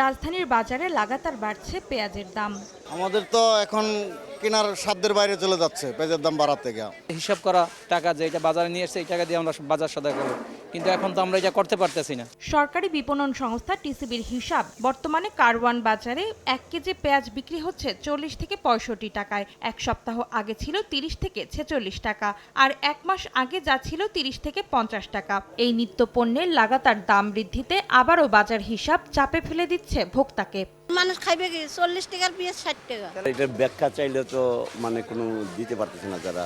রাজধানীর বাজারে লাগাতার বাড়ছে পেঁয়াজের দাম। আমাদের তো এখন কেনার সাধ্যের বাইরে চলে যাচ্ছে পেঁয়াজের দাম বাড়ার থেকে। হিসাব করা টাকা যে এটা বাজারে নিয়ে এসছে এই টাকা দিয়ে আমরা বাজার সদাই করবো, কিন্তু এখন তো আমরা এটা করতে পারতেছি না। সরকারি বিপণন সংস্থা টিসিবির হিসাব, বর্তমানে কারওয়ান বাজারে 1 কেজি পেঁয়াজ বিক্রি হচ্ছে 40 থেকে 65 টাকায়। এক সপ্তাহ আগে ছিল 30 থেকে 46 টাকা, আর এক মাস আগে যা ছিল 30 থেকে 50 টাকা। এই নিত্য পণ্যের লাগাতার দাম বৃদ্ধিতে আবারও বাজার হিসাব চাপে ফেলে দিচ্ছে ভোক্তাকে। মানুষ খাইবে কি 40 টাকার পেঁয়াজ 60 টাকা। এটার ব্যাখ্যা চাইলে তো কোনো দিতে পারতেছে না যারা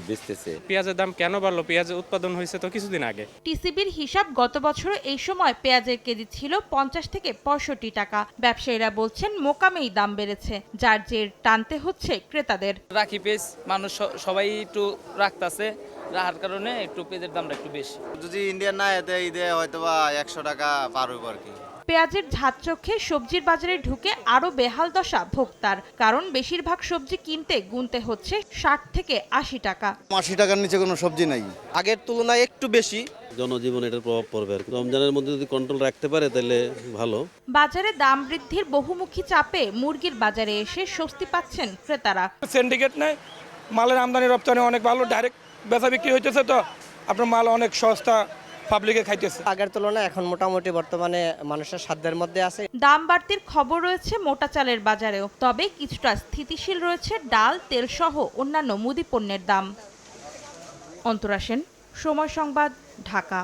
বেচতেছে। পেঁয়াজের দাম কেন বাড়লো? পেঁয়াজের উৎপাদন হয়েছে তো কিছুদিন আগে। টিসিবির হিসাব, গত বছর এই সময় পেঁয়াজের কেজি ছিল 50 থেকে 65 টাকা। ব্যবসায়ীরা বলছেন মোকামেই দাম বেড়েছে, যার জের টানতে হচ্ছে ক্রেতাদের। রাখি পেঁয়াজ মানুষ সবাই একটু রাখতেছে, রাখার কারণে একটু পেঁয়াজের দামটা একটু বেশি। যদি ইন্ডিয়ান না এতে ঈদে হয়তো বা 100 টাকা পার হইব আর কি। পেঁয়াজের ঝাঁজ চোখে সবজির বাজারে ঢুকে আরও বেহাল দশা ভোক্তার, কারণ বেশিরভাগ সবজি কিনতে গুনতে হচ্ছে 60 থেকে 80 টাকা। 80 টাকার নিচে কোনো সবজি নাই। আগের তুলনায় একটু বেশি। জনজীবনে এটার প্রভাব পড়বে আর কি। রমজানের মধ্যে যদি কন্ট্রোল রাখতে পারে তাহলে ভালো। বাজারে দাম বৃদ্ধির বহুমুখী চাপে মুরগির বাজারে এসে স্বস্তি পাচ্ছেন ক্রেতারা। সিন্ডিকেট নেই, মালের আমদানি রপ্তানি অনেক ভালো, ডাইরেক্ট বেচা বিক্রি হইতেছে, তো আপনার মাল অনেক সস্তা, পাবলিকে খাইতেছে। আগের তুলনায় এখন মোটামুটি বর্তমানে মানুষের সাধ্যের মধ্যে আছে। দাম বাড়তির খবর রয়েছে মোটা চালের বাজারেও, তবে কিছুটা স্থিতিশীল রয়েছে ডাল, তেল সহ অন্যান্য মুদি পণ্যের দাম। অন্তরা সেন, সময় সংবাদ, ঢাকা।